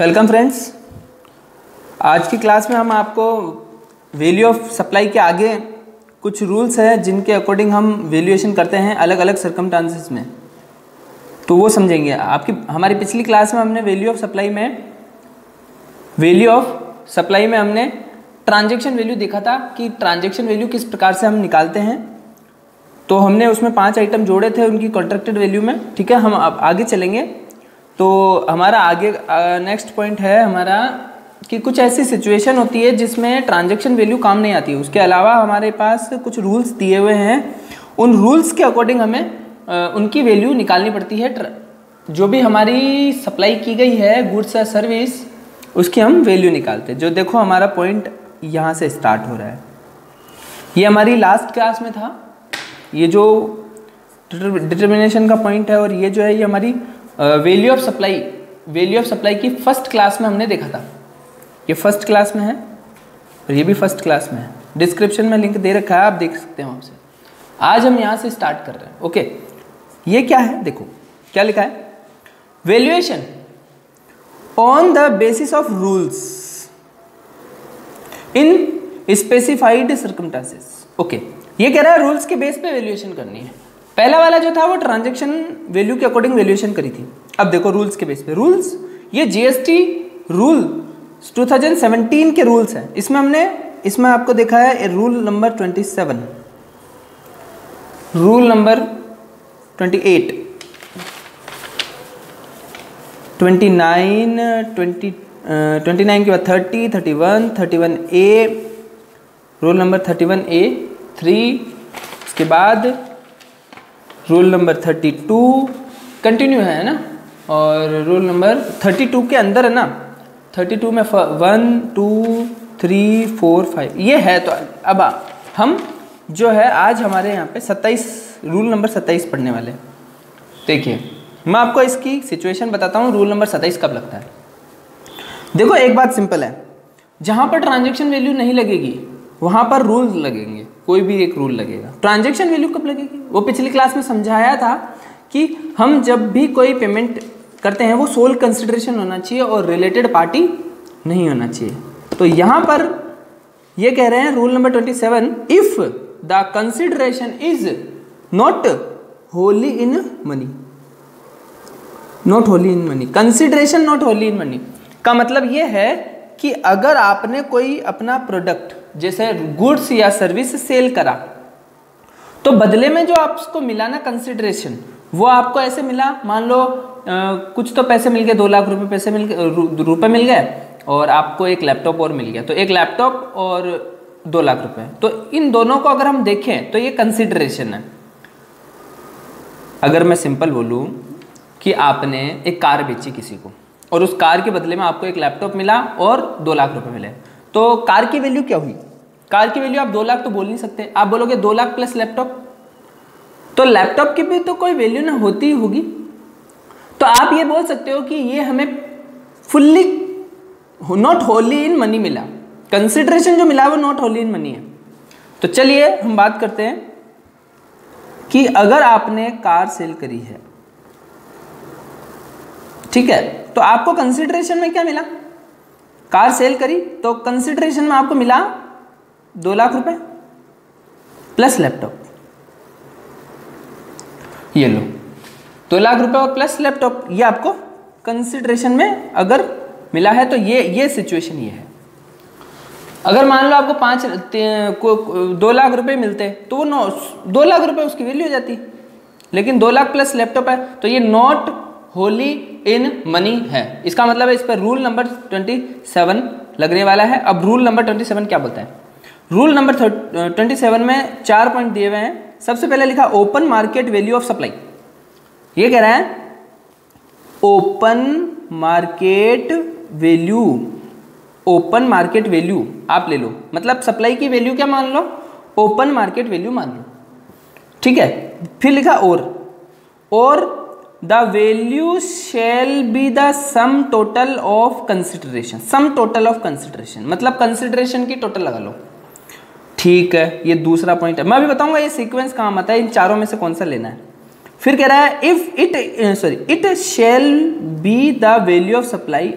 Welcome friends. आज की class में हम आपको वैल्यू ऑफ सप्लाई के आगे कुछ रूल्स हैं जिनके अकॉर्डिंग हम वैल्यूएशन करते हैं अलग अलग सर्कमस्टांसेस में, तो वो समझेंगे। हमारी पिछली क्लास में हमने वैल्यू ऑफ सप्लाई में हमने ट्रांजैक्शन वैल्यू देखा था कि ट्रांजैक्शन वैल्यू किस प्रकार से हम निकालते हैं। तो हमने उसमें 5 आइटम जोड़े थे उनकी कॉन्ट्रैक्टेड वैल्यू में। ठीक है, हम अब आगे चलेंगे। तो हमारा आगे नेक्स्ट पॉइंट है हमारा कि कुछ ऐसी सिचुएशन होती है जिसमें ट्रांजैक्शन वैल्यू काम नहीं आती। उसके अलावा हमारे पास कुछ रूल्स दिए हुए हैं, उन रूल्स के अकॉर्डिंग हमें उनकी वैल्यू निकालनी पड़ती है। जो भी हमारी सप्लाई की गई है गुड्स या सर्विस, उसकी हम वैल्यू निकालते हैं। जो देखो हमारा पॉइंट यहाँ से स्टार्ट हो रहा है, ये हमारी लास्ट क्लास में था, ये जो डिटर्मिनेशन का पॉइंट है, और ये जो है ये हमारी वैल्यू ऑफ सप्लाई की फर्स्ट क्लास में हमने देखा था। ये फर्स्ट क्लास में है और ये भी फर्स्ट क्लास में है। डिस्क्रिप्शन में लिंक दे रखा है, आप देख सकते हैं आपसे। आज हम यहाँ से स्टार्ट कर रहे हैं। ओके, ये क्या है, देखो क्या लिखा है, valuation on the basis of rules in specified circumstances. Okay, ये कह रहा है रूल्स के बेस पे वैल्यूएशन करनी है। पहला वाला जो था वो ट्रांजैक्शन वैल्यू के अकॉर्डिंग वैल्यूएशन करी थी। अब देखो रूल्स के बेस पे, रूल्स ये जीएसटी रूल 2017 के रूल्स हैं। इसमें आपको देखा है रूल नंबर 27, रूल नंबर 28, 29 के बाद 30, 31, 31A, रूल नंबर 31A 3, उसके बाद रूल नंबर 32 कंटिन्यू है ना, और रूल नंबर 32 के अंदर है ना, 32 में 1 2 3 4 5 ये है। तो अब हम जो है आज हमारे यहाँ पे 27 रूल नंबर 27 पढ़ने वाले। देखिए मैं आपको इसकी सिचुएशन बताता हूँ, रूल नंबर 27 कब लगता है। देखो एक बात सिंपल है, जहाँ पर ट्रांजैक्शन वैल्यू नहीं लगेगी वहाँ पर रूल लगेंगे, कोई भी एक रूल लगेगा। ट्रांजैक्शन वैल्यू कब लगेगी, वो पिछली क्लास में समझाया था कि हम जब भी कोई पेमेंट करते हैं वो सोल कंसिडरेशन होना चाहिए और रिलेटेड पार्टी नहीं होना चाहिए। तो यहाँ पर ये कह रहे हैं rule number 27, if the consideration is not Holi in money. Not Holi in money, consideration not Holi in money का मतलब ये है कि अगर आपने कोई अपना प्रोडक्ट जैसे गुड्स या सर्विस सेल करा, तो बदले में जो आपको मिला ना कंसिडरेशन, वो आपको ऐसे मिला, मान लो कुछ तो पैसे मिल गए, 2 लाख रुपए मिल गए, और आपको एक लैपटॉप और मिल गया। तो एक लैपटॉप और 2 लाख रुपए, तो इन दोनों को अगर हम देखें तो ये कंसिडरेशन है। अगर मैं सिंपल बोलूँ कि आपने एक कार बेची किसी को, और उस कार के बदले में आपको एक लैपटॉप मिला और 2 लाख रुपए मिले, तो कार की वैल्यू क्या हुई? कार की वैल्यू आप 2 लाख तो बोल नहीं सकते, आप बोलोगे 2 लाख प्लस लैपटॉप, तो लैपटॉप की भी तो कोई वैल्यू ना होती होगी। तो आप ये बोल सकते हो कि ये हमें fully not Holi in money मिला, कंसिडरेशन जो मिला वो नॉट होली इन मनी है। तो चलिए हम बात करते हैं कि अगर आपने कार सेल करी है, ठीक है, तो आपको कंसिडरेशन में क्या मिला? कार सेल करी तो कंसिडरेशन में आपको मिला 2 लाख रुपए प्लस लैपटॉप। ये लो 2 लाख रुपए और प्लस लैपटॉप, ये आपको कंसिडरेशन में अगर मिला है, तो ये सिचुएशन ये है। अगर मान लो आपको 2 लाख रुपए मिलते तो वो 2 लाख रुपए उसकी वैल्यू हो जाती, लेकिन 2 लाख प्लस लैपटॉप है तो ये नॉट होली इन मनी है। इसका मतलब है इस पर रूल नंबर 27 लगने वाला है। अब रूल नंबर 27 क्या बोलता है? रूल नंबर 27 में 4 पॉइंट दिए हुए हैं। सबसे पहले लिखा open market value of supply. ये कह रहा है open market value, open market value आप ले लो, मतलब सप्लाई की वैल्यू क्या मान लो? ओपन मार्केट वैल्यू मान लो, ठीक है। फिर लिखा और the value shall be the sum total of consideration. Sum total of consideration मतलब कंसिडरेशन की टोटल लगा लो, ठीक है। ये दूसरा पॉइंट है, मैं अभी बताऊंगा ये सीक्वेंस कहाँ आता है, इन चारों में से कौन सा लेना है। फिर कह रहा है if it shall be the value of supply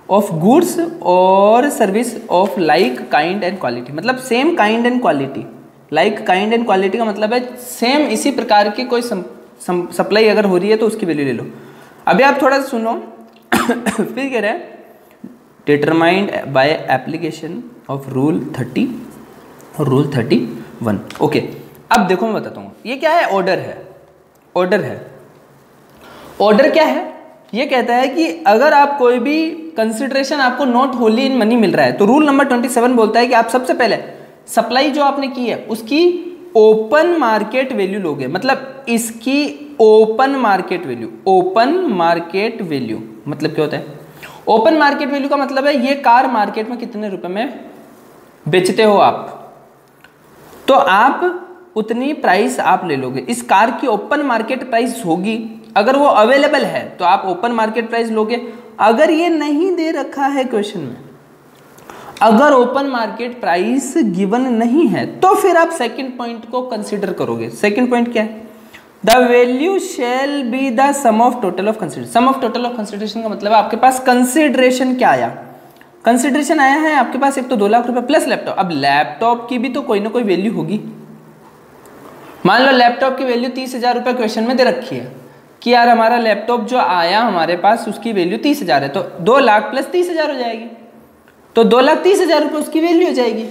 of goods और service of like kind and quality, मतलब same kind and quality. Like kind and quality का मतलब है सेम इसी प्रकार की कोई सप्लाई अगर हो रही है तो उसकी वैल्यू ले लो। अभी आप थोड़ा सा सुनो फिर कह रहे हैं determined by application of rule 30 और रूल 31। ओके, अब देखो मैं बताता हूँ ये क्या है, ऑर्डर है। ऑर्डर है, ऑर्डर क्या है, ये कहता है कि अगर आप कोई भी कंसिडरेशन आपको नॉट होली इन मनी मिल रहा है तो रूल नंबर 27 बोलता है कि आप सबसे पहले सप्लाई जो आपने की है उसकी ओपन मार्केट वैल्यू लोगे, मतलब इसकी open market value. Open market value मतलब क्या होता है? ओपन मार्केट वैल्यू का मतलब है ये कार मार्केट में कितने रुपए में बेचते हो आप, तो आप उतनी प्राइस आप ले लोगे। इस कार की ओपन मार्केट प्राइस होगी, अगर वो अवेलेबल है तो आप ओपन मार्केट प्राइस लोगे। अगर ये नहीं दे रखा है क्वेश्चन में, अगर ओपन मार्केट प्राइस गिवन नहीं है तो फिर आप सेकंड पॉइंट को कंसीडर करोगे। सेकंड पॉइंट क्या है? The value shall be the sum of total of consideration. Sum of total of consideration का मतलब है आपके पास कंसिडरेशन क्या आया। कंसिडरेशन आया है आपके पास एक तो 2 लाख रुपए प्लस लैपटॉप। अब लैपटॉप की भी तो कोई ना कोई वैल्यू होगी। मान लो लैपटॉप की वैल्यू 30,000 रुपए क्वेश्चन में दे रखी है कि यार हमारा लैपटॉप जो आया हमारे पास उसकी वैल्यू 30,000 है, तो 2 लाख प्लस 30,000 हो जाएगी, तो 2,30,000 रुपये उसकी वैल्यू हो जाएगी।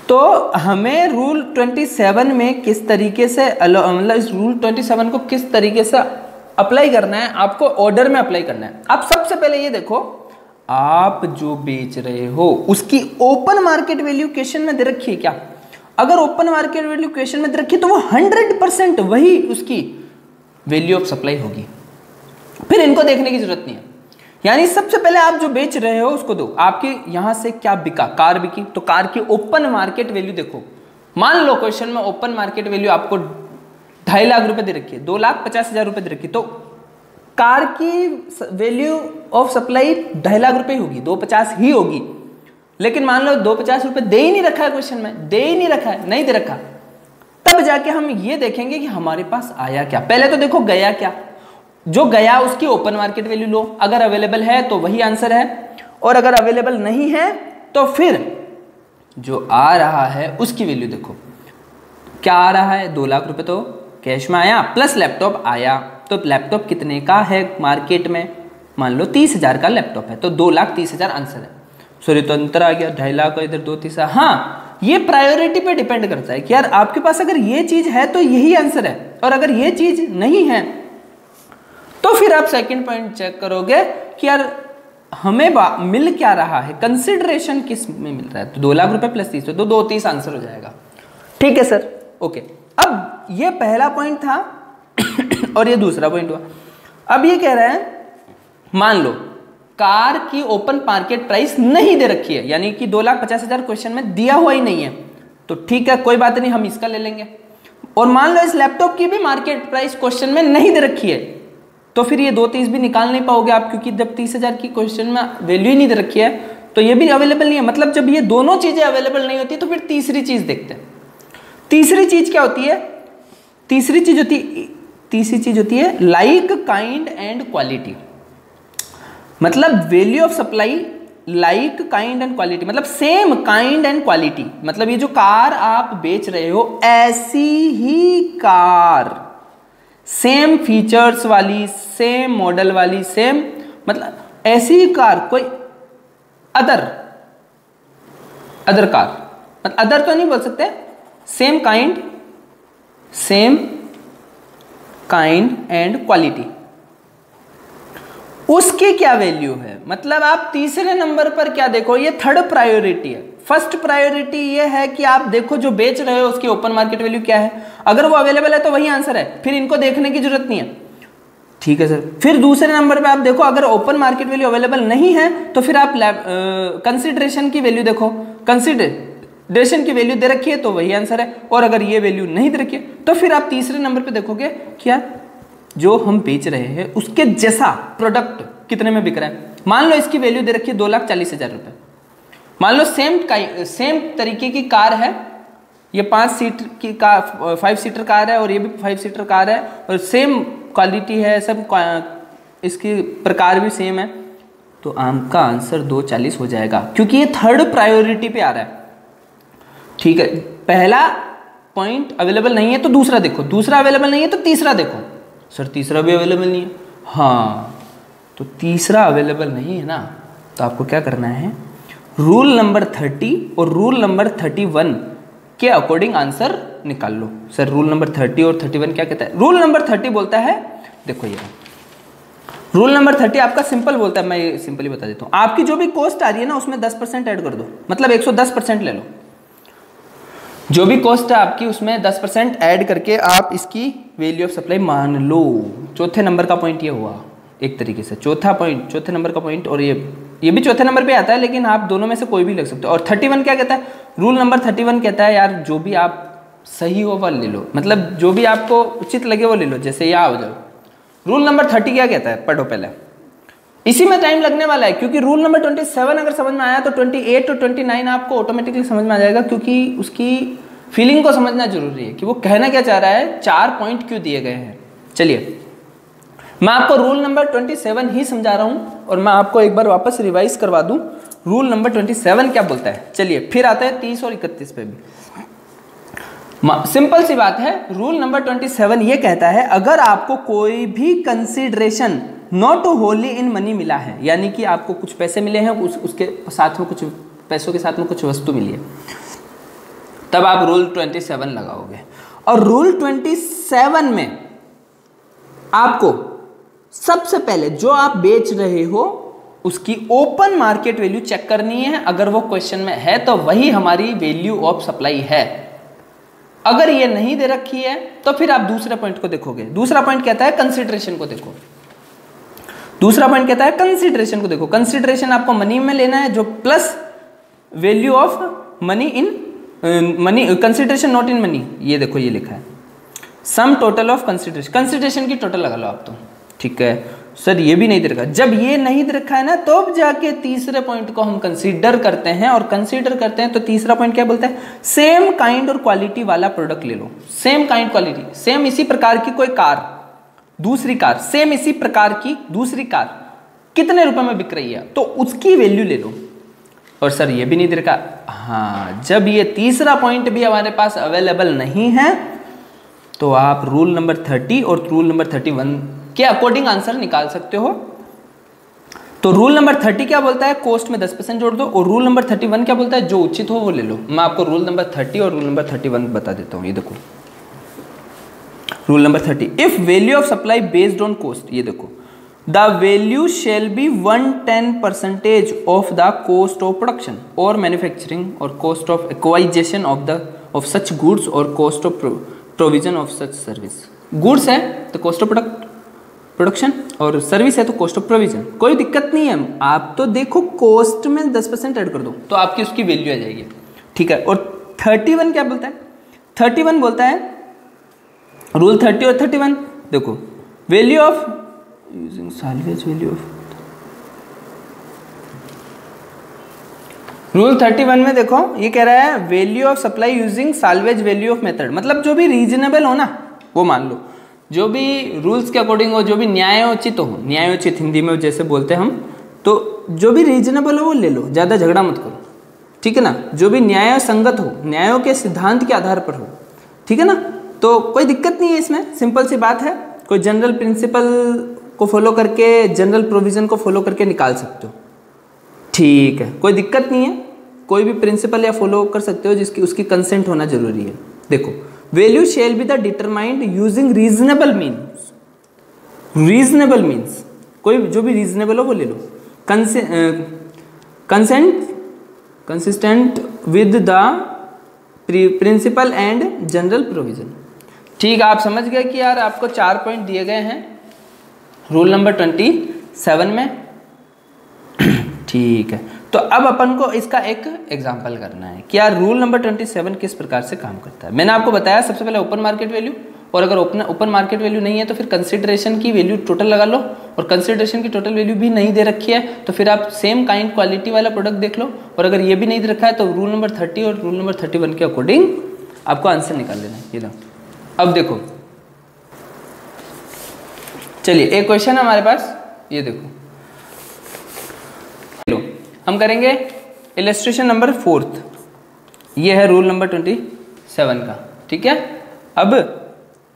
तो हमें रूल 27 में किस तरीके से मतलब इस रूल 27 को किस तरीके से अप्लाई करना है, आपको ऑर्डर में अप्लाई करना है। आप सबसे पहले ये देखो, आप जो बेच रहे हो उसकी ओपन मार्केट वैल्यू क्वेश्चन में दे रखी है क्या? अगर ओपन मार्केट वैल्यू क्वेश्चन में दे रखी है तो वो 100% वही उसकी वैल्यू ऑफ सप्लाई होगी, फिर इनको देखने की जरूरत नहीं है। यानी सबसे पहले आप जो बेच रहे हो उसको दो। आपके यहां से क्या बिका? कार बिकी, तो कार की ओपन मार्केट वैल्यू देखो। मान लो क्वेश्चन में ओपन मार्केट वैल्यू आपको 2.5 लाख रुपए दे रखी है, 2,50,000 रुपए दे रखी है, तो कार की वैल्यू ऑफ सप्लाई 2.5 लाख रुपए होगी, 250 ही होगी। लेकिन मान लो 250 रुपए दे ही नहीं रखा है क्वेश्चन में, दे ही नहीं रखा है, नहीं दे रखा, तब जाके हम ये देखेंगे कि हमारे पास आया क्या। पहले तो देखो गया क्या, जो गया उसकी ओपन मार्केट वैल्यू लो। अगर अवेलेबल है तो वही आंसर है, और अगर अवेलेबल नहीं है तो फिर जो आ रहा है उसकी वैल्यू देखो। क्या आ रहा है? 2 लाख रुपए तो कैश में आया, प्लस लैपटॉप आया, तो लैपटॉप कितने का है मार्केट में? मान लो 30,000 का लैपटॉप है, तो 2,30,000 आंसर है। सॉरी, तो अंतर आ गया, 2.5 लाख इधर 2,30,000। हाँ, ये प्रायोरिटी पे डिपेंड करता है कि यार आपके पास अगर ये चीज है तो यही आंसर है, और अगर ये चीज नहीं है तो फिर आप सेकंड पॉइंट चेक करोगे कि यार हमें मिल क्या रहा है, कंसिडरेशन किस में मिल रहा है। तो 2 लाख रुपए प्लस 30, तो 2,30 आंसर हो जाएगा। ठीक है सर, ओके। अब ये पहला पॉइंट था और ये दूसरा पॉइंट हुआ। अब ये कह रहा है मान लो कार की ओपन मार्केट प्राइस नहीं दे रखी है, यानी कि 2,50,000 क्वेश्चन में दिया हुआ ही नहीं है, तो ठीक है कोई बात नहीं, हम इसका ले लेंगे। और मान लो इस लैपटॉप की भी मार्केट प्राइस क्वेश्चन में नहीं दे रखी है, तो फिर ये 2,30 भी निकाल नहीं पाओगे आप, क्योंकि जब 30,000 की क्वेश्चन में वैल्यू ही नहीं दे रखी है तो ये भी अवेलेबल नहीं है। मतलब जब ये दोनों चीजें अवेलेबल नहीं होती तो फिर तीसरी चीज देखते हैं। तीसरी चीज क्या होती है? तीसरी चीज होती है लाइक काइंड एंड क्वालिटी। मतलब value of supply like kind and quality, मतलब सेम काइंड एंड क्वालिटी। मतलब ये जो कार आप बेच रहे हो ऐसी ही कार, सेम फीचर्स वाली, सेम मॉडल वाली, सेम मतलब ऐसी ही कार, कोई अदर कार, मतलब अदर तो नहीं बोल सकते, सेम काइंड एंड क्वालिटी, उसकी क्या वैल्यू है। मतलब आप तीसरे नंबर पर क्या देखो, ये थर्ड प्रायोरिटी है। फर्स्ट प्रायोरिटी ये है कि आप देखो जो बेच रहे हो उसकी ओपन मार्केट वैल्यू क्या है, अगर वो अवेलेबल है तो वही आंसर है, फिर इनको देखने की जरूरत नहीं है। ठीक है सर। फिर दूसरे नंबर पे आप देखो अगर ओपन मार्केट वैल्यू अवेलेबल नहीं है तो फिर आप कंसिडरेशन की वैल्यू देखो, कंसिडरेशन की वैल्यू दे रखी है तो वही आंसर है, और अगर ये वैल्यू नहीं दे रखी है तो फिर आप तीसरे नंबर पे देखोगे क्या जो हम बेच रहे हैं उसके जैसा प्रोडक्ट कितने में बिक रहा है। मान लो इसकी वैल्यू दे रखी है 2,40,000 रुपए। मान लो सेम तरीके की कार है, ये 5 सीट की कार, 5 सीटर कार है, और ये भी 5 सीटर कार है, और सेम क्वालिटी है, सब इसकी प्रकार भी सेम है, तो आपका आंसर 240 हो जाएगा, क्योंकि ये थर्ड प्रायोरिटी पे आ रहा है। ठीक है, पहला पॉइंट अवेलेबल नहीं है तो दूसरा देखो, दूसरा अवेलेबल नहीं है तो तीसरा देखो। सर तीसरा भी अवेलेबल नहीं है, हाँ तो तीसरा अवेलेबल नहीं है ना, तो आपको क्या करना है, रूल नंबर 30 और रूल नंबर 31 के अकॉर्डिंग आंसर निकाल लो। सर रूल नंबर 30 और 31 क्या कहता है? रूल नंबर 30 बोलता है, देखो ये रूल नंबर 30 आपका सिंपल बोलता है, मैं सिंपली बता देता हूँ, आपकी जो भी कॉस्ट आ रही है ना उसमें 10% ऐड कर दो, मतलब 110% ले लो। जो भी कॉस्ट है आपकी उसमें 10% ऐड करके आप इसकी वैल्यू ऑफ सप्लाई मान लो। चौथे नंबर का पॉइंट ये हुआ एक तरीके से, चौथे नंबर का पॉइंट, और ये भी चौथे नंबर पे आता है, लेकिन आप दोनों में से कोई भी लग सकते हो। और 31 क्या कहता है? रूल नंबर 31 कहता है यार जो भी आप सही हो वो ले लो, मतलब जो भी आपको उचित लगे वो ले लो, जैसे या हो जाओ। रूल नंबर 30 क्या कहता है, पढ़ो पहले, इसी में टाइम लगने वाला है, क्योंकि रूल नंबर 27 अगर समझ में आया तो 28 और 29 आपको ऑटोमेटिकली समझ में आ जाएगा, क्योंकि उसकी फीलिंग को समझना जरूरी है कि वो कहना क्या चाह रहा है, 4 पॉइंट क्यों दिए गए हैं। चलिए मैं आपको रूल नंबर 27 ही समझा रहा हूं, और मैं आपको एक बार वापस रिवाइज करवा दूं रूल नंबर 27 क्या बोलता है। चलिए फिर आता है 30 और 31 पे भी, सिंपल सी बात है। रूल नंबर 27 ये कहता है अगर आपको कोई भी consideration not Holi in money मिला है, यानी कि आपको कुछ पैसे मिले हैं, उसके साथ में कुछ पैसों के साथ में कुछ वस्तु मिली है, तब आप रूल 27 लगाओगे। और रूल 27 में आपको सबसे पहले जो आप बेच रहे हो उसकी ओपन मार्केट वैल्यू चेक करनी है। अगर वो क्वेश्चन में है तो वही हमारी वैल्यू ऑफ सप्लाई है। अगर ये नहीं दे रखी है तो फिर आप दूसरे पॉइंट को देखोगे। दूसरा पॉइंट कहता है कंसीडरेशन को देखो, दूसरा पॉइंट कहता है कंसीडरेशन को देखो। कंसीडरेशन आपको मनी में लेना है, जो plus value of money in money, consideration not in money, ये देखो ये लिखा है sum total of consideration, consideration की टोटल लगा लो आप तो। ठीक है सर ये भी नहीं दे रखा, जब ये नहीं दे रखा है ना तब जाके तीसरे पॉइंट को हम कंसीडर करते हैं, और कंसीडर करते हैं तो तीसरा पॉइंट क्या बोलता है, सेम काइंड और क्वालिटी वाला प्रोडक्ट ले लो। सेम काइंड क्वालिटी, सेम इसी प्रकार की कोई कार, दूसरी कार, सेम इसी प्रकार की दूसरी कार कितने रुपए में बिक रही है तो उसकी वैल्यू ले लो। और सर ये भी नहीं दे रखा, हाँ जब ये तीसरा पॉइंट भी हमारे पास अवेलेबल नहीं है तो आप रूल नंबर 30 और रूल नंबर 31 के अकॉर्डिंग आंसर निकाल सकते हो। तो रूल नंबर 30 क्या बोलता है, कॉस्ट में 10% जोड़ दो, और रूल नंबर 31 क्या बोलता है, जो उचित हो वो ले लो। मैं आपको रूल नंबर 30 और रूल नंबर 31 बता देता हूँ। ये देखो rule number 30, if value of supply based on cost, ये देखो the value shall be 110% of the cost of production और मैन्युफैक्चरिंग और cost of acquisition of such goods और cost of provision of such service. Goods है तो cost of production और service है तो कॉस्ट ऑफ प्रोविजन। कोई दिक्कत नहीं है, आप तो देखो कॉस्ट में 10% ऐड कर दो तो आपकी उसकी वैल्यू आ जाएगी। ठीक है, और 31 क्या बोलता है, 31 बोलता है रूल 30 और 31 देखो value of using salvage value of, rule 31 में देखो ये कह रहा है value of supply using salvage value of method, मतलब जो भी रीजनेबल हो ना वो मान लो, जो भी रूल्स के अकॉर्डिंग हो, जो भी न्यायोचित हो, न्यायोचित हिंदी में जैसे बोलते हैं हम, तो जो भी रीजनेबल हो वो ले लो, ज़्यादा झगड़ा मत करो। ठीक है ना, जो भी न्याय संगत हो, न्यायों के सिद्धांत के आधार पर हो। ठीक है ना, तो कोई दिक्कत नहीं है इसमें, सिंपल सी बात है। कोई जनरल प्रिंसिपल को फॉलो करके, जनरल प्रोविजन को फॉलो करके निकाल सकते हो। ठीक है, कोई दिक्कत नहीं है, कोई भी प्रिंसिपल या फॉलो कर सकते हो जिसकी उसकी कंसेंट होना जरूरी है। देखो value shall be the determined using reasonable means, reasonable means कोई जो भी रीजनेबल हो वो ले लो, consistent with the principle and general provision. ठीक, आप समझ गए कि यार आपको 4 पॉइंट दिए गए हैं रूल नंबर 27 में। ठीक है, तो अब अपन को इसका एक एग्जांपल करना है कि यार रूल नंबर 27 किस प्रकार से काम करता है। मैंने आपको बताया सबसे पहले ओपन मार्केट वैल्यू, और अगर ओपन मार्केट वैल्यू नहीं है तो फिर कंसीडरेशन की वैल्यू टोटल लगा लो, और कंसीडरेशन की टोटल वैल्यू भी नहीं दे रखी है तो फिर आप सेम काइंड क्वालिटी वाला प्रोडक्ट देख लो, और अगर ये भी नहीं दे रखा है तो रूल नंबर 30 और रूल नंबर 31 के अकॉर्डिंग आपको आंसर निकाल लेना है। ये लो, अब देखो चलिए एक क्वेश्चन है हमारे पास, ये देखो हम करेंगे इलस्ट्रेशन नंबर 4th। ये है रूल नंबर 27 का, ठीक है। अब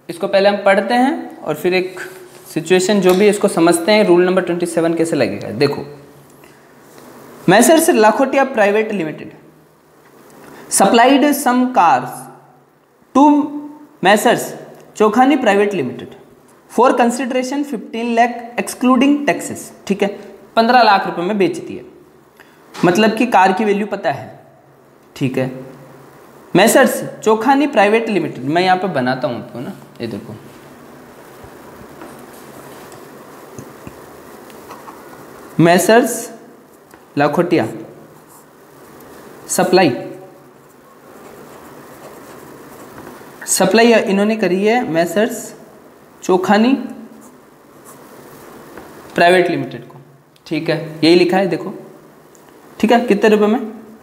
इसको पहले हम पढ़ते हैं और फिर एक सिचुएशन जो भी इसको समझते हैं रूल नंबर 27 कैसे लगेगा। देखो, messrs Lakhotia private limited supplied some cars to messrs Chokhani private limited for consideration 15 lakh excluding taxes, ठीक है। 15 लाख रुपए में बेचती है, मतलब कि कार की वैल्यू पता है, ठीक है। मैसर्स चोखानी प्राइवेट लिमिटेड, मैं यहाँ पे बनाता हूँ आपको ना, ये देखो, मैसर्स लाखोटिया सप्लाई इन्होंने करी है मैसर्स चोखानी प्राइवेट लिमिटेड को, ठीक है। यही लिखा है देखो, ठीक है। कितने रुपए में?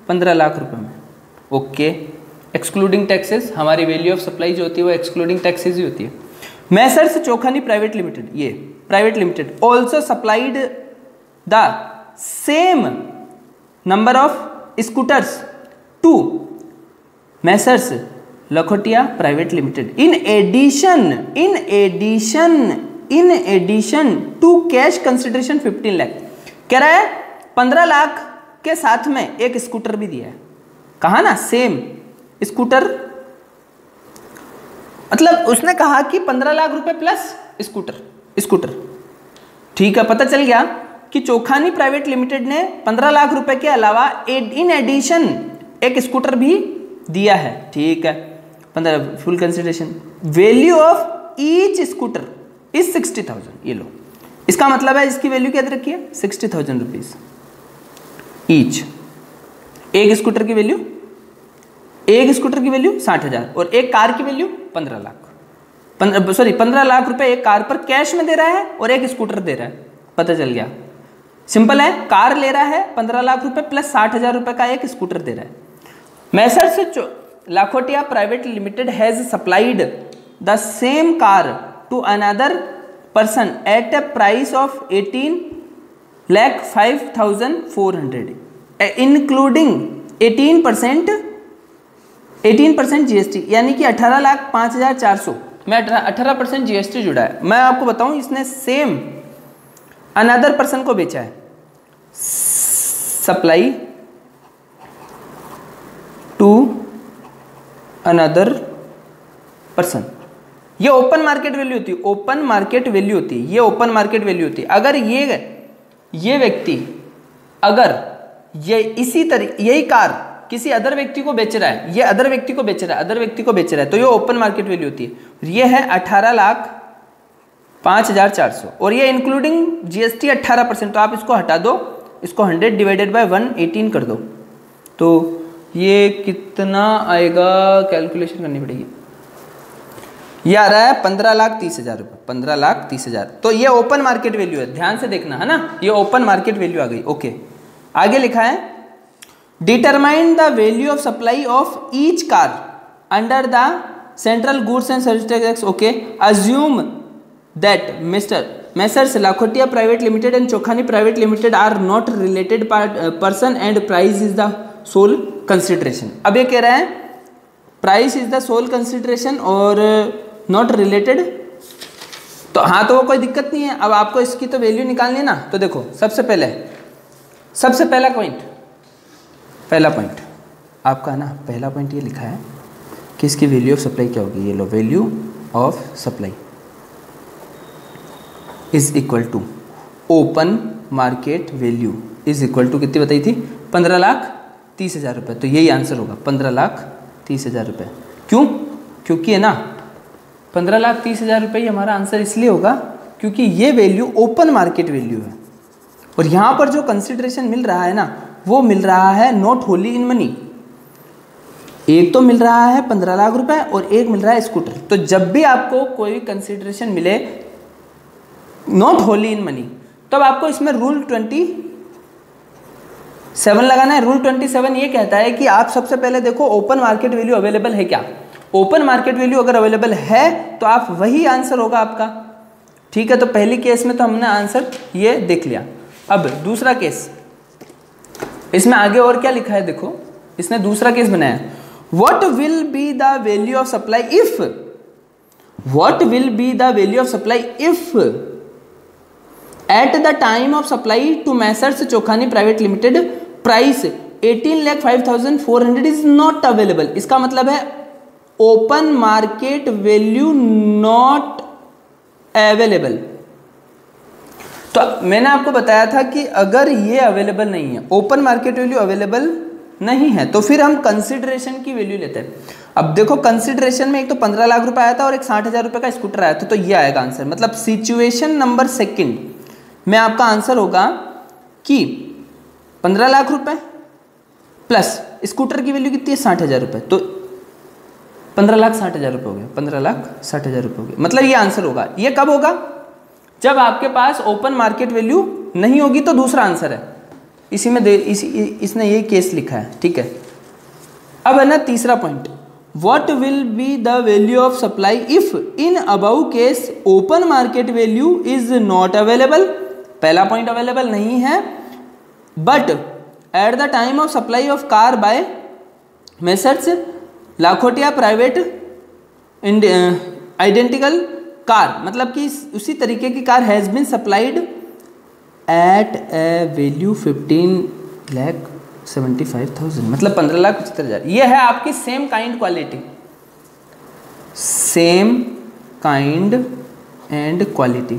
15 लाख रुपए में, ओके। एक्सक्लूडिंग टैक्सेस, हमारी वैल्यू ऑफ सप्लाई जो होती है वो एक्सक्लूडिंग टैक्सेस ही होती है। मैसर्स चोखानी प्राइवेट लिमिटेड, ये private limited also supplied the same number of scooters to messrs Lakhotia private limited in addition to cash consideration 15 lakh. कह रहा है 15 लाख के साथ में एक स्कूटर भी दिया है, कहा ना सेम स्कूटर, मतलब उसने कहा कि 15 लाख रुपए प्लस स्कूटर, ठीक है। पता चल गया कि चोखानी प्राइवेट लिमिटेड ने 15 लाख रुपए के अलावा इन एडिशन एक स्कूटर भी दिया है, ठीक है। 15 full consideration. Value of each scooter is 60,000, ये लो, इसका मतलब है इसकी वैल्यू क्या रखी है? 60,000 रुपीज ईच। एक स्कूटर की वैल्यू 60,000 और एक कार की वैल्यू 15 लाख। 15 लाख रुपए एक कार पर कैश में दे रहा है और एक स्कूटर दे रहा है, पता चल गया। सिंपल है, कार ले रहा है 15 लाख रुपए प्लस 60,000 रुपए का एक स्कूटर दे रहा है। Messrs Lakhotia private limited has supplied the same car to another person at a price of 18,05,400 including 18% GST, यानी कि 18,05,400 में 18% जीएसटी जुड़ा है। मैं आपको बताऊं, इसने सेम अनदर पर्सन को बेचा है, सप्लाई टू अनदर पर्सन। ये ओपन मार्केट वैल्यू होती है, ओपन मार्केट वैल्यू होती है, ये ओपन मार्केट वैल्यू होती है। अगर ये व्यक्ति अगर ये इसी तरह यही कार किसी अदर व्यक्ति को बेच रहा है, ये अदर व्यक्ति को बेच रहा है, तो ये ओपन मार्केट वैल्यू होती है। ये है 18,05,400 और ये इंक्लूडिंग जीएसटी 18%, तो आप इसको हटा दो, इसको 100 डिवाइडेड बाय 118 कर दो, तो ये कितना आएगा, कैलकुलेशन करनी पड़ेगी। ये आ रहा है 15,30,000 रुपये, 15,30,000। तो ये ओपन मार्केट वैल्यू है, ध्यान से देखना है ना, ये ओपन मार्केट वैल्यू आ गई, ओके। आगे लिखा है determine the value of supply of each car under the central goods and service tax, okay. Assume that messrs Lakhotia private limited and Chokhani private limited are not related person and price is the sole consideration. अब ये कह रहा है price is the sole consideration और not related, तो हाँ, तो वो कोई दिक्कत नहीं है। अब आपको इसकी तो वैल्यू निकालनी है ना, तो देखो सबसे पहला पॉइंट आपका है ना, पहला पॉइंट ये लिखा है कि इसकी वैल्यू ऑफ सप्लाई क्या होगी, ये लो, value of supply is equal to open market value is equal to कितनी बताई थी? 15,30,000 रुपये। तो यही आंसर होगा 15,30,000 रुपये। क्यों? क्योंकि है ना 15,30,000 रुपये ही हमारा आंसर इसलिए होगा क्योंकि ये वैल्यू ओपन मार्केट वैल्यू है और यहाँ पर जो कंसिडरेशन मिल रहा है ना, वो मिल रहा है नॉट होली इन मनी। एक तो मिल रहा है 15 लाख रुपए और एक मिल रहा है स्कूटर। तो जब भी आपको कोई कंसिडरेशन मिले नॉट होली इन मनी, तब आपको इसमें रूल 27 लगाना है। रूल 27 ये कहता है कि आप सबसे पहले देखो ओपन मार्केट वैल्यू अवेलेबल है क्या। ओपन मार्केट वैल्यू अगर अवेलेबल है तो आप वही आंसर होगा आपका, ठीक है। तो पहली केस में तो हमने आंसर ये देख लिया। अब दूसरा केस, इसमें आगे और क्या लिखा है देखो, इसने दूसरा केस बनाया, what will be the value of supply if, what will be the value of supply if at the time of supply to messrs Chokhani private limited price 18,05,400 is not available. इसका मतलब है open market value not available. तो मैंने आपको बताया था कि अगर ये अवेलेबल नहीं है, ओपन मार्केट वैल्यू अवेलेबल नहीं है, तो फिर हम कंसिडरेशन की वैल्यू लेते हैं। अब देखो कंसिडरेशन में एक तो 15 लाख रुपए आया था और एक 60,000 रुपए का स्कूटर आया था, तो ये आएगा आंसर। मतलब सिचुएशन नंबर सेकंड में आपका आंसर होगा कि 15 लाख रुपए प्लस स्कूटर की वैल्यू कितनी है 60,000 रुपए, तो 15,60,000 रुपए हो गया, 15,60,000 रुपए हो गया। मतलब ये आंसर होगा। ये कब होगा? जब आपके पास ओपन मार्केट वैल्यू नहीं होगी, तो दूसरा आंसर है। इसी में इसने ये केस लिखा है, ठीक है। अब है ना तीसरा point, what will be the value of supply if in above case open market value is not available. पहला पॉइंट अवेलेबल नहीं है, but at the time of supply of car by messrs Lakhotia private identical car, मतलब कि उसी तरीके की car has been supplied at a value 15,75,000, मतलब 15,75,000। ये है आपकी same kind quality, same kind and quality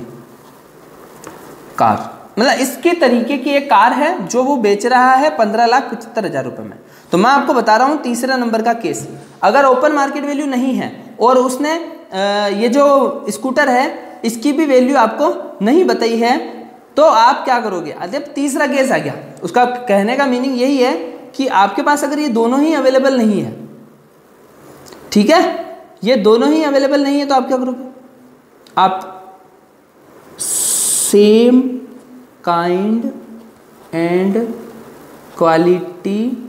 car, मतलब इसके तरीके की एक कार है जो वो बेच रहा है 15,75,000 रुपये में। तो मैं आपको बता रहा हूँ तीसरा नंबर का केस, अगर ओपन मार्केट वैल्यू नहीं है और उसने ये जो स्कूटर है इसकी भी वैल्यू आपको नहीं बताई है, तो आप क्या करोगे? जब तीसरा केस आ गया, उसका कहने का मीनिंग यही है कि आपके पास अगर ये दोनों ही अवेलेबल नहीं है, ठीक है, ये दोनों ही अवेलेबल नहीं है, तो आप क्या करोगे? आप same kind and quality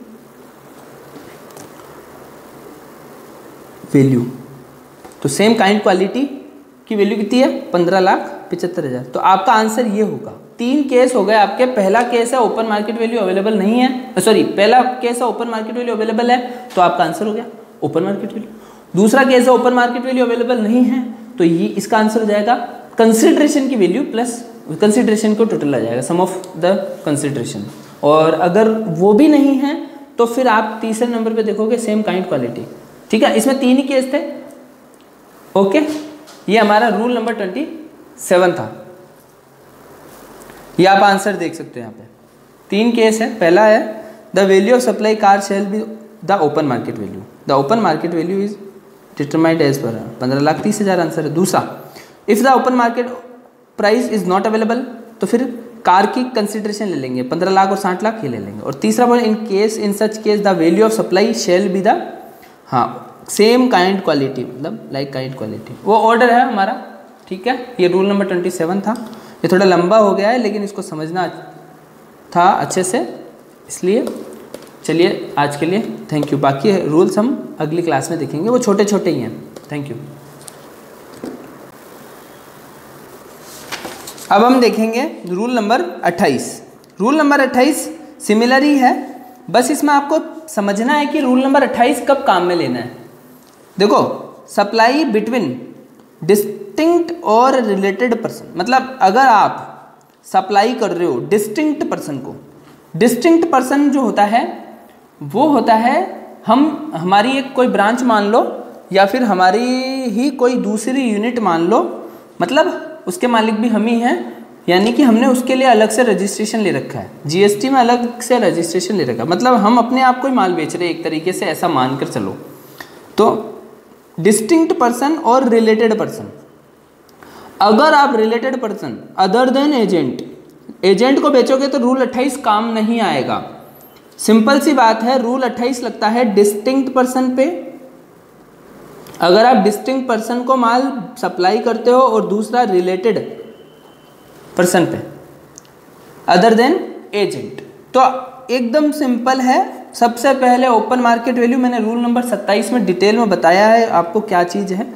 value, तो सेम काइंड क्वालिटी की वैल्यू कितनी है? 15,75,000। तो आपका आंसर ये होगा। 3 केस हो गए आपके। पहला केस है ओपन मार्केट वैल्यू अवेलेबल नहीं है, सॉरी पहला केस है ओपन मार्केट वैल्यू अवेलेबल है, तो आपका आंसर हो गया ओपन मार्केट वैल्यू। दूसरा केस है ओपन मार्केट वैल्यू अवेलेबल नहीं है, तो ये इसका आंसर हो जाएगा कंसिडरेशन की वैल्यू प्लस कंसिडरेशन को टोटल आ जाएगा, सम ऑफ द कंसिडरेशन। और अगर वो भी नहीं है तो फिर आप तीसरे नंबर पे देखोगे सेम काइंड क्वालिटी, ठीक है। इसमें 3 ही केस थे, ओके। ये हमारा रूल नंबर 27 था। ये आप आंसर देख सकते हो यहाँ पे 3 केस है। पहला है the value of supply car shall be the open market value, the open market value is determined as per 15,30,000 answer है। दूसरा, if the open market price is not available, तो फिर कार की कंसिडरेशन ले लेंगे, 15 लाख और 60 लाख ये ले लेंगे। और तीसरा point, in case in such case the value of supply shell be the, हाँ, सेम काइंड क्वालिटी, मतलब लाइक काइंड क्वालिटी। वो ऑर्डर है हमारा, ठीक है। ये रूल नंबर 27 था। ये थोड़ा लंबा हो गया है, लेकिन इसको समझना था अच्छे से, इसलिए चलिए आज के लिए थैंक यू। बाकी रूल्स हम अगली क्लास में देखेंगे, वो छोटे छोटे ही हैं। Thank you. अब हम देखेंगे rule number 28। Rule number 28 similar ही है, बस इसमें आपको समझना है कि रूल नंबर 28 कब काम में लेना है। देखो, सप्लाई बिटवीन डिस्टिंक्ट और रिलेटेड पर्सन, मतलब अगर आप सप्लाई कर रहे हो डिस्टिंक्ट पर्सन को, डिस्टिंक्ट पर्सन जो होता है वो होता है हमारी एक कोई ब्रांच मान लो, या फिर हमारी ही कोई दूसरी यूनिट मान लो, मतलब उसके मालिक भी हम ही हैं, यानी कि हमने उसके लिए अलग से रजिस्ट्रेशन ले रखा है, जीएसटी में अलग से रजिस्ट्रेशन ले रखा है, मतलब हम अपने आप को ही माल बेच रहे हैं एक तरीके से, ऐसा मानकर चलो। तो डिस्टिंक्ट पर्सन और रिलेटेड पर्सन, अगर आप related person other than agent, agent को बेचोगे तो रूल 28 काम नहीं आएगा। सिंपल सी बात है, रूल 28 लगता है डिस्टिंक्ट पर्सन पे। अगर आप डिस्टिंक्ट पर्सन को माल सप्लाई करते हो और दूसरा रिलेटेड पर्सन पे अदर देन एजेंट, तो एकदम सिंपल है। सबसे पहले ओपन मार्केट वैल्यू, मैंने रूल नंबर 27 में डिटेल में बताया है आपको क्या चीज़ है।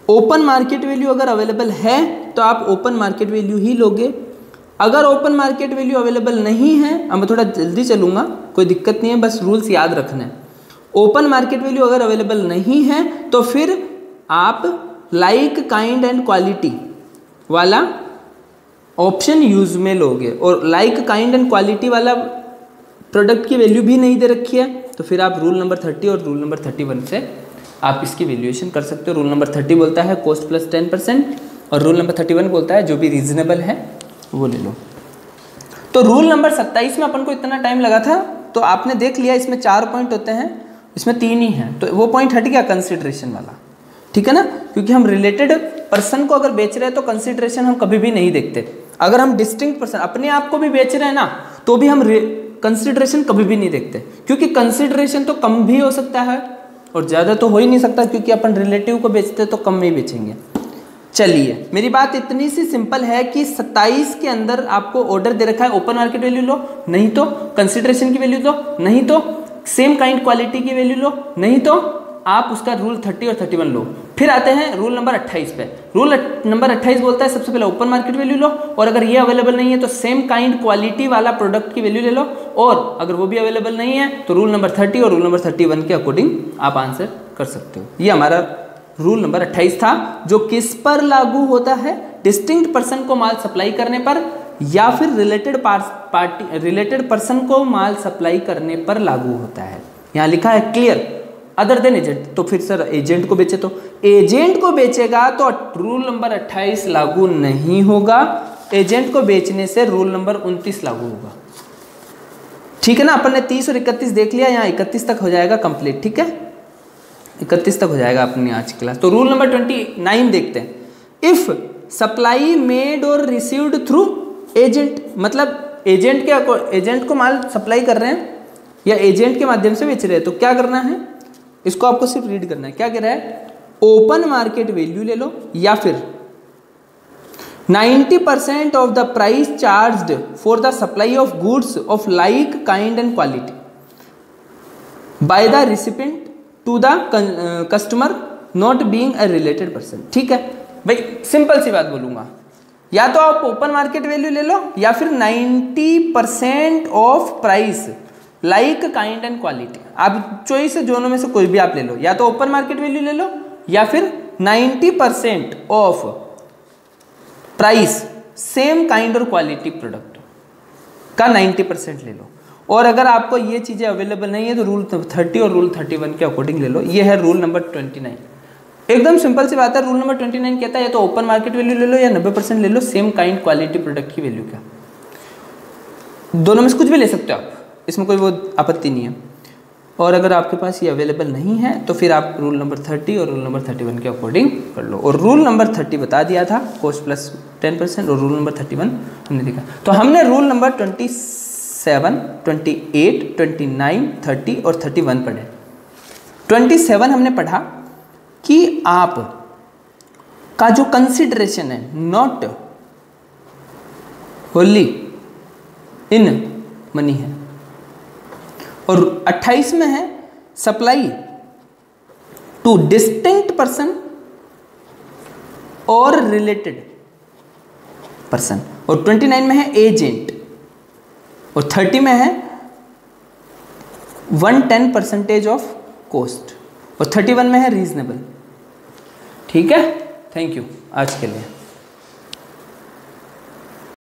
ओपन मार्केट वैल्यू अगर अवेलेबल है तो आप ओपन मार्केट वैल्यू ही लोगे। अगर ओपन मार्केट वैल्यू अवेलेबल नहीं है, अब मैं थोड़ा जल्दी चलूँगा, कोई दिक्कत नहीं है, बस रूल्स याद रखना है। ओपन मार्केट वैल्यू अगर अवेलेबल नहीं है तो फिर आप लाइक काइंड एंड क्वालिटी वाला ऑप्शन यूज में लोगे, और लाइक काइंड एंड क्वालिटी वाला प्रोडक्ट की वैल्यू भी नहीं दे रखी है तो फिर आप रूल नंबर 30 और रूल नंबर 31 से आप इसकी वैल्यूएशन कर सकते हो। रूल नंबर 30 बोलता है कॉस्ट प्लस 10% और रूल नंबर 31 बोलता है जो भी रीजनेबल है वो ले लो। तो रूल नंबर 27 में अपन को इतना टाइम लगा था, तो आपने देख लिया इसमें 4 पॉइंट होते हैं, इसमें 3 ही हैं, तो वो पॉइंट हट गया कंसिडरेशन वाला, ठीक है ना, क्योंकि हम रिलेटेड पर्सन को अगर बेच रहे हैं तो कंसिडरेशन हम कभी भी नहीं देखते। अगर हम डिस्टिंक्ट पर्सन अपने आप को भी बेच रहे हैं ना तो भी हम कंसिडरेशन कभी भी नहीं देखते, क्योंकि कंसिडरेशन तो कम भी हो सकता है और ज़्यादा तो हो ही नहीं सकता, क्योंकि अपन रिलेटिव को बेचते तो कम में ही बेचेंगे। चलिए, मेरी बात इतनी सी सिंपल है कि 27 के अंदर आपको ऑर्डर दे रखा है, ओपन मार्केट वैल्यू लो, नहीं तो कंसिडरेशन की वैल्यू लो, नहीं तो सेम काइंड क्वालिटी की वैल्यू लो, नहीं तो आप उसका रूल 30 और 31 लो। फिर आते हैं रूल नंबर 28 पे। रूल नंबर 28 बोलता है सबसे पहले ओपन मार्केट वैल्यू लो, और अगर ये अवेलेबल नहीं है तो सेम काइंड क्वालिटी वाला प्रोडक्ट की वैल्यू ले लो, और अगर वो भी अवेलेबल नहीं है तो रूल नंबर 30 और रूल नंबर 31 के अकॉर्डिंग आप आंसर कर सकते हो। ये हमारा रूल नंबर 28 था, जो किस पर लागू होता है, डिस्टिंक्ट पर्सन को माल सप्लाई करने पर या फिर रिलेटेड पर्सन को माल सप्लाई करने पर लागू होता है। यहाँ लिखा है क्लियर, अदर देन एजेंट, तो फिर सर एजेंट को बेचे तो एजेंट को बेचेगा तो रूल नंबर 28 लागू नहीं होगा, एजेंट को बेचने से रूल नंबर 29 लागू होगा, ठीक है ना। अपन ने 30 और 31 देख लिया, यहाँ 31 तक हो जाएगा कंप्लीट, ठीक है, 31 तक हो जाएगा अपनी आज की क्लास। तो रूल नंबर 29 देखते हैं। इफ सप्लाई मेड और रिसीव्ड थ्रू एजेंट, मतलब एजेंट को माल सप्लाई कर रहे हैं या एजेंट के माध्यम से बेच रहे हैं, तो क्या करना है, इसको आपको सिर्फ रीड करना है। क्या कह रहा है, ओपन मार्केट वैल्यू ले लो या फिर 90% of the price charged for the supply of goods of like kind and quality by the recipient to the customer not being a related person. ठीक है भाई, सिंपल सी बात बोलूंगा, या तो आप ओपन मार्केट वैल्यू ले लो या फिर 90% of price like kind and quality, आप चॉइस है, दोनों में से कोई भी आप ले लो, या तो ओपन मार्केट वैल्यू ले लो या फिर 90% ऑफ प्राइस सेम काइंड और क्वालिटी प्रोडक्ट का 90% ले लो। और अगर आपको ये चीज़ें अवेलेबल नहीं है तो रूल 30 और रूल 31 के अकॉर्डिंग ले लो। ये है रूल नंबर 29, एकदम सिंपल सी बात है। रूल नंबर 29 कहता है या तो ओपन मार्केट वैल्यू ले लो या 90% ले लो सेम काइंड क्वालिटी प्रोडक्ट की वैल्यू का, दोनों में से कुछ भी ले सकते हो आप, इसमें कोई वो आपत्ति नहीं है। और अगर आपके पास ये अवेलेबल नहीं है तो फिर आप रूल नंबर 30 और रूल नंबर 31 के अकॉर्डिंग कर लो। और रूल नंबर 30 बता दिया था, कॉस्ट प्लस 10%, और रूल नंबर 31 हमने देखा। तो हमने रूल नंबर 27, 28, 29, 30 और 31 पढ़े। 27 हमने पढ़ा कि आप का जो कंसिडरेशन है नॉट होली इन मनी है, और 28 में है सप्लाई टू डिस्टिंक्ट पर्सन और रिलेटेड पर्सन, और 29 में है एजेंट, और 30 में है 110% ऑफ कॉस्ट, और 31 में है रीजनेबल। ठीक है, थैंक यू आज के लिए।